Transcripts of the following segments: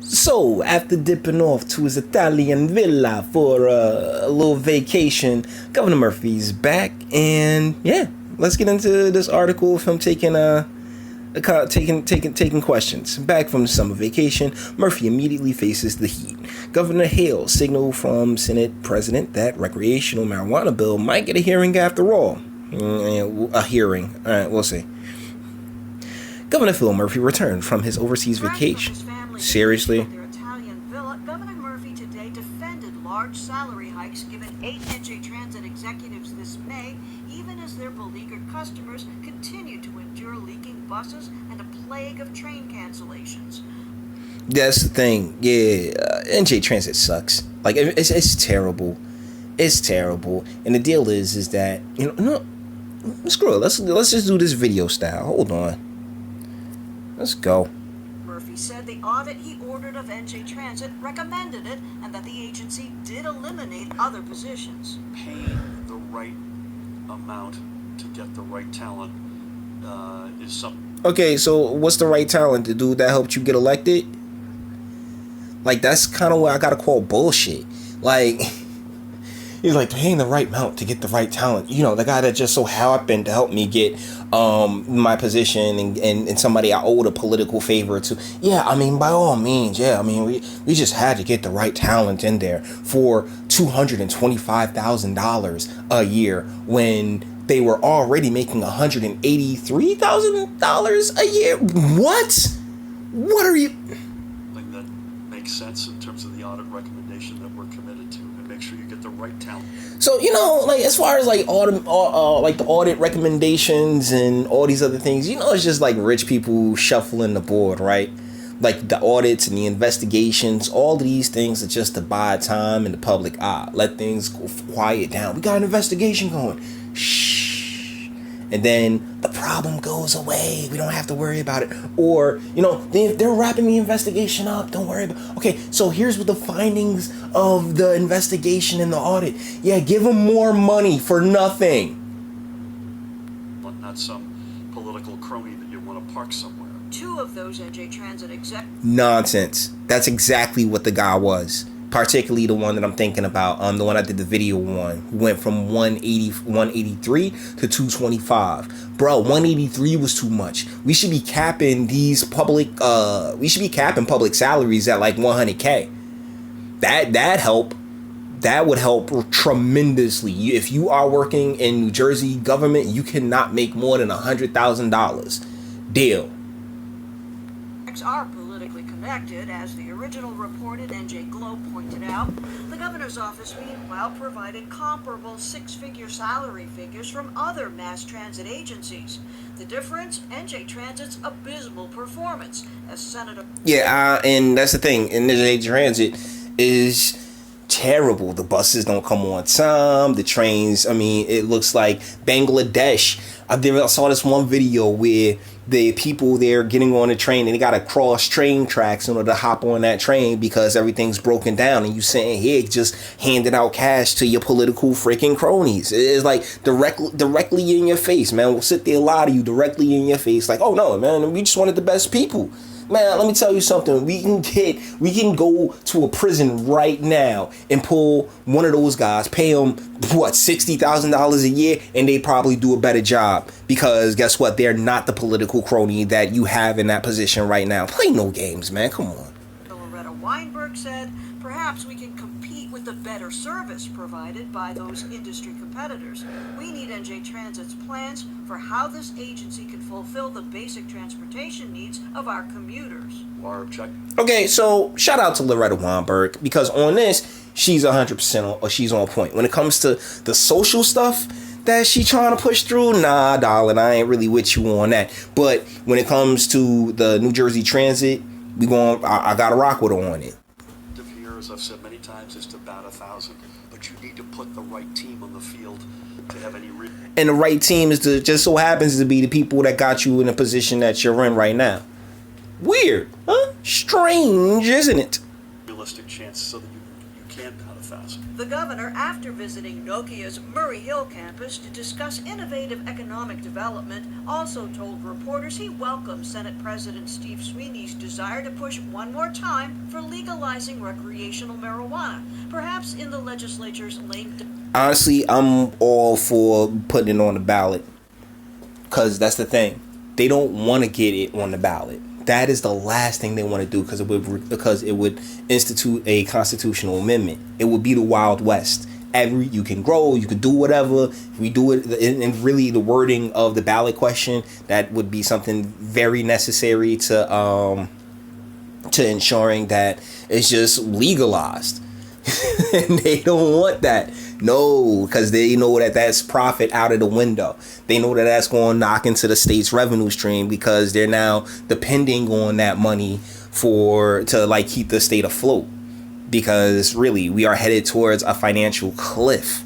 So, after dipping off to his Italian villa for a little vacation, Governor Murphy's back, and yeah, let's get into this article of him taking questions. Back from summer vacation, Murphy immediately faces the heat. Governor Hale signaled from Senate President that recreational marijuana bill might get a hearing after all. A hearing. All right, we'll see. Governor Phil Murphy returned from his overseas vacation. Seriously? Their Italian villa, Governor Murphy today defended large salary hikes given 8 NJ Transit executives this May, even as their beleaguered customers continue to endure leaking buses and a plague of train cancellations. That's the thing. Yeah, NJ Transit sucks. Like, it's terrible. It's terrible. And the deal is that, no, screw it. Let's just do this video style. Hold on. Let's go. Murphy said the audit he ordered of NJ Transit recommended it and that the agency did eliminate other positions. Paying the right amount to get the right talent is something. Okay, so what's the right talent? The dude that helped you get elected? Like, that's kind of what I gotta call bullshit. Like, he's like paying the right amount to get the right talent. You know, the guy that just so happened to help me get my position and somebody I owed a political favor to. Yeah, I mean, by all means, yeah. I mean, we just had to get the right talent in there for $225,000 a year when they were already making $183,000 a year. What? What are you? Thing that makes sense in terms of the audit recommendation that we're committed to, and make sure you get the right talent. So, like, as far as like like the audit recommendations and all these other things, it's just like rich people shuffling the board, right? Like the audits and the investigations, all of these things are just to buy time in the public eye. Let things go quiet down. We got an investigation going. Shh. And then the problem goes away. We don't have to worry about it. Or, they're wrapping the investigation up. Don't worry about it. Okay, so here's what the findings of the investigation and the audit. Yeah, give them more money for nothing. Not some political crony that you want to park somewhere. 2 of those NJ Transit Nonsense. That's exactly what the guy was. Particularly the one that I'm thinking about, the one I did the video on, who went from 183 to 225. Bro, 183 was too much. We should be capping public salaries at like 100K. That would help tremendously. If you are working in New Jersey government, you cannot make more than $100,000. Deal. are politically connected, as the original report at NJ Globe pointed out. The governor's office, meanwhile, provided comparable 6-figure salary figures from other mass transit agencies. The difference? NJ Transit's abysmal performance, as Senator... Yeah, and that's the thing. NJ Transit is terrible. The buses don't come on time. The trains, it looks like Bangladesh. I saw this one video where the people there getting on the train and they got to cross train tracks in order to hop on that train because everything's broken down, and you sitting here just handing out cash to your political freaking cronies. It's like directly in your face, man. We'll sit there, lie to you directly in your face, like, oh no, man, we just wanted the best people. Man, let me tell you something. We can go to a prison right now and pull one of those guys, pay them, $60,000 a year, and they probably do a better job. Because guess what? They're not the political crony that you have in that position right now. Play no games, man. Come on. Loretta Weinberg said, perhaps we can compete with the better service provided by those industry competitors. We need NJ Transit's plans for how this agency can fulfill the basic transportation needs of our commuters. Our objective. Okay, so shout out to Loretta Weinberg, because on this, she's 100% or she's on point. When it comes to the social stuff that she trying to push through, nah, darling, I ain't really with you on that. But when it comes to the New Jersey Transit, I gotta rock with her on it. Here, as I've said many times, is to bat 1,000, but you need to put the right team on the field to have any. And the right team just so happens to be the people that got you in the position that you're in right now. Weird, huh? Strange, isn't it? Realistic chance so that you can count 1,000. The governor, after visiting Nokia's Murray Hill campus to discuss innovative economic development, also told reporters he welcomed Senate President Steve Sweeney's desire to push one more time for legalizing recreational marijuana, perhaps in the legislature's late. Honestly, I'm all for putting it on the ballot, because that's the thing. They don't want to get it on the ballot. That is the last thing they want to do, because it would institute a constitutional amendment. It would be the Wild West. You can grow, you can do whatever. If we do it, and really the wording of the ballot question, that would be something very necessary to ensuring that it's just legalized. And they don't want that. No, because they know that that's profit out of the window. They know that that's going to knock into the state's revenue stream, because they're now depending on that money to keep the state afloat. Because really, we are headed towards a financial cliff.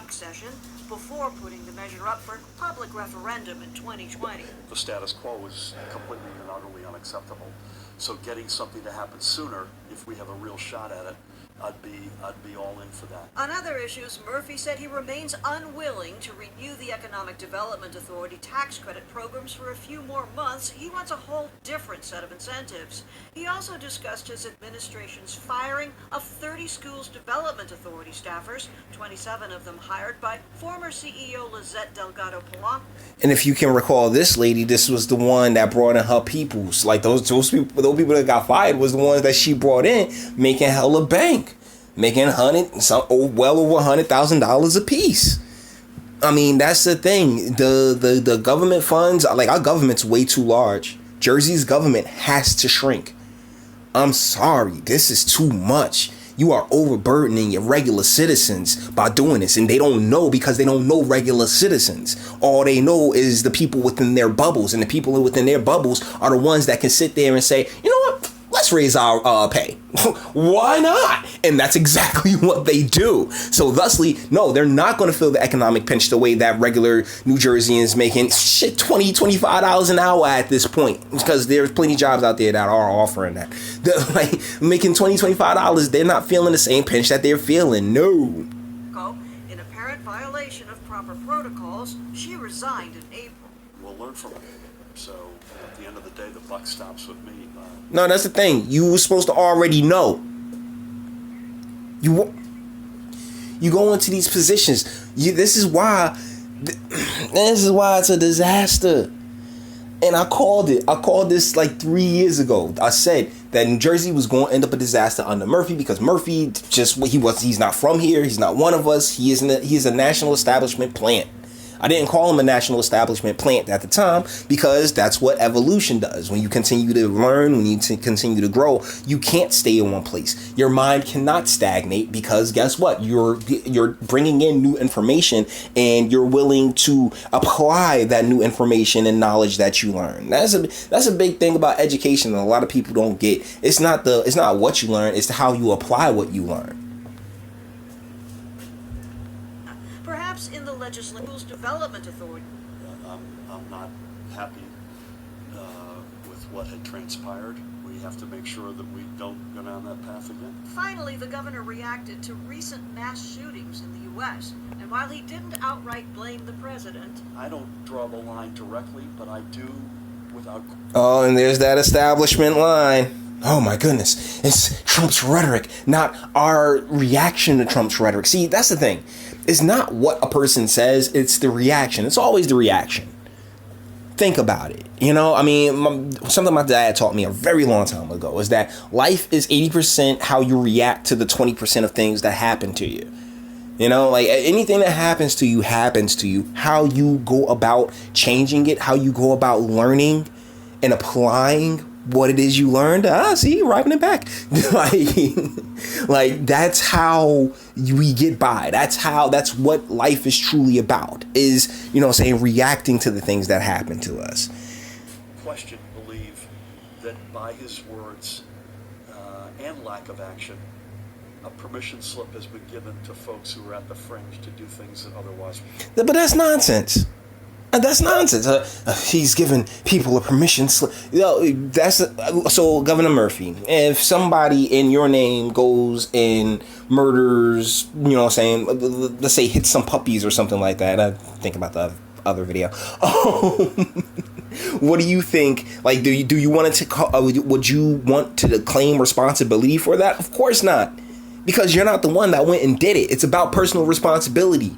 Session before putting the measure up for public referendum in 2020. The status quo is completely and utterly unacceptable. So getting something to happen sooner, if we have a real shot at it, I'd be all in for that. On other issues, Murphy said he remains unwilling to renew the Economic Development Authority tax credit programs for a few more months. He wants a whole different set of incentives. He also discussed his administration's firing of 30 Schools Development Authority staffers, 27 of them hired by former CEO Lizette Delgado Polanco. And if you can recall, this lady, this was the one that brought in her peoples. Like those people that got fired was the ones that she brought in, making hella bank. Making well over $100,000 a piece. I mean, that's the thing. The government funds, like, our government's way too large. Jersey's government has to shrink. I'm sorry, this is too much. You are overburdening your regular citizens by doing this, and they don't know, because they don't know regular citizens. All they know is the people within their bubbles, and the people within their bubbles are the ones that can sit there and say, you know what? Let's raise our pay. Why not? And that's exactly what they do. So thusly, no, they're not going to feel the economic pinch the way that regular New Jerseyans making $20, $25 an hour at this point, because there's plenty of jobs out there that are offering that. Like making $20, $25, they're not feeling the same pinch that they're feeling. No. In apparent violation of proper protocols, she resigned in April. We'll learn from it. So at the end of the day, the buck stops with me. No, that's the thing. You were supposed to already know. You go into these positions. This is why it's a disaster. And I called it. I called this like 3 years ago. I said that New Jersey was going to end up a disaster under Murphy, because Murphy he's not from here. He's not one of us. He is a national establishment plant. I didn't call him a national establishment plant at the time, because that's what evolution does. When you continue to learn, when you continue to grow, you can't stay in one place. Your mind cannot stagnate, because guess what? You're bringing in new information, and you're willing to apply that new information and knowledge that you learn. That's a big thing about education that a lot of people don't get. It's not what you learn, it's how you apply what you learn. In the Legislature's Development Authority. I'm not happy with what had transpired. We have to make sure that we don't go down that path again. Finally, the governor reacted to recent mass shootings in the U.S. And while he didn't outright blame the president, I don't draw the line directly, but I do without... Oh, and there's that establishment line. Oh my goodness. It's Trump's rhetoric, not our reaction to Trump's rhetoric. See, that's the thing. It's not what a person says, it's the reaction. It's always the reaction. Think about it. You know, I mean, something my dad taught me a very long time ago is that life is 80% how you react to the 20% of things that happen to you. You know, like anything that happens to you happens to you. How you go about changing it, how you go about learning and applying what it is you learned. See, you're wiping it back. like that's how we get by. That's what life is truly about, is, you know, saying, reacting to the things that happen to us. Question, believe that by his words and lack of action, a permission slip has been given to folks who are at the fringe to do things that otherwise... But that's nonsense. And that's nonsense. He's giving people a permission slip. So Governor Murphy, if somebody in your name goes and murders, you know what I'm saying, let's say hits some puppies or something like that. I think about the other video. What do you think? Like, do you want to would you want to claim responsibility for that? Of course not, because you're not the one that went and did it. It's about personal responsibility.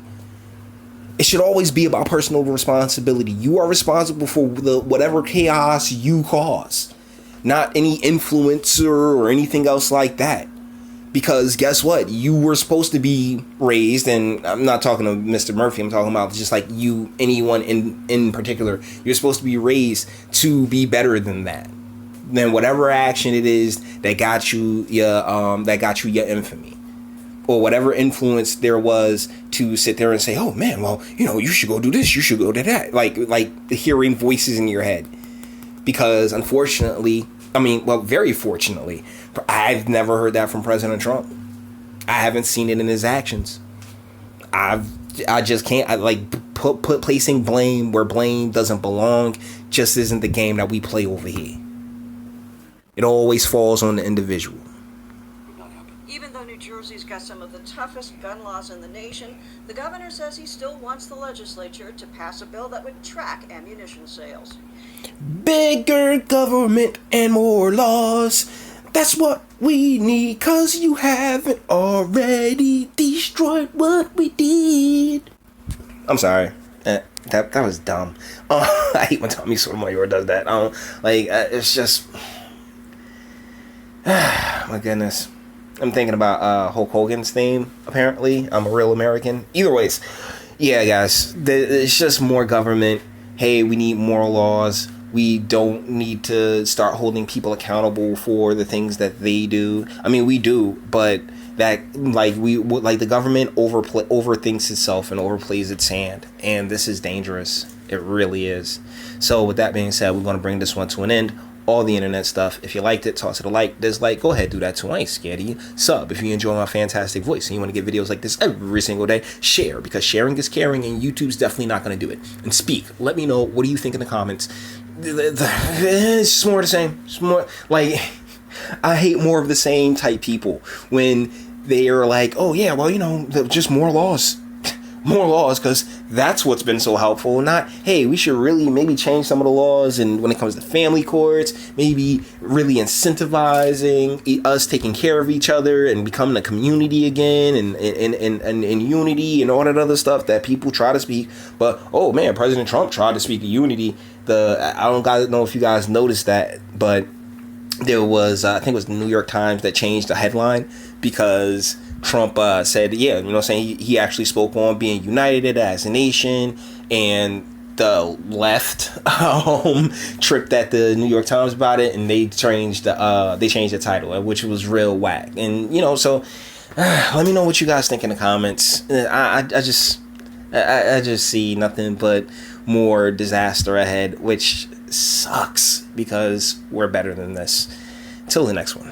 It should always be about personal responsibility. You are responsible for whatever chaos you cause, not any influencer or anything else like that. Because guess what? You were supposed to be raised, and I'm not talking to Mr. Murphy, I'm talking about just like you, anyone in particular. You're supposed to be raised to be better than that, than whatever action it is that got you your infamy, or whatever influence there was to sit there and say, oh man, well, you know, you should go do this, you should go do that. Like hearing voices in your head. Because unfortunately, very fortunately, I've never heard that from President Trump. I haven't seen it in his actions. I just can't. Put placing blame where blame doesn't belong just isn't the game that we play over here. It always falls on the individual. Even though New Jersey's got some of the toughest gun laws in the nation, the governor says he still wants the legislature to pass a bill that would track ammunition sales. Bigger government and more laws. That's what we need, 'cause you haven't already destroyed what we did. I'm sorry. That was dumb. I hate when Tommy Sotomayor does that. It's just... my goodness. I'm thinking about Hulk Hogan's theme, apparently. I'm a real American. Either ways. Yeah, guys. It's just more government. Hey, we need more laws. We don't need to start holding people accountable for the things that they do. I mean, we do, but that the government overthinks itself and overplays its hand, and this is dangerous. It really is. So with that being said, we're going to bring this one to an end. All the internet stuff. If you liked it, toss it a like, dislike, go ahead, do that too. I ain't scared of you. Sub if you enjoy my fantastic voice and you want to get videos like this every single day. Share, because sharing is caring, and YouTube's definitely not going to do it. And speak. Let me know, what do you think in the comments? It's just more of the same. It's more like, I hate more of the same type people when they are like, oh yeah, well, you know, just more laws. More laws, because that's what's been so helpful. Not, hey, we should really maybe change some of the laws, and when it comes to family courts, maybe really incentivizing us taking care of each other and becoming a community again, and unity and all that other stuff that people try to speak. But oh man, President Trump tried to speak to unity. I don't know if you guys noticed that, but there was I think it was the New York Times that changed the headline because Trump said, yeah, you know what I'm saying, he actually spoke on being united as a nation, and the left tripped at the New York Times about it, and they changed the title, which was real whack. And you know, so let me know what you guys think in the comments. I just see nothing but more disaster ahead, which sucks because we're better than this. Till the next one.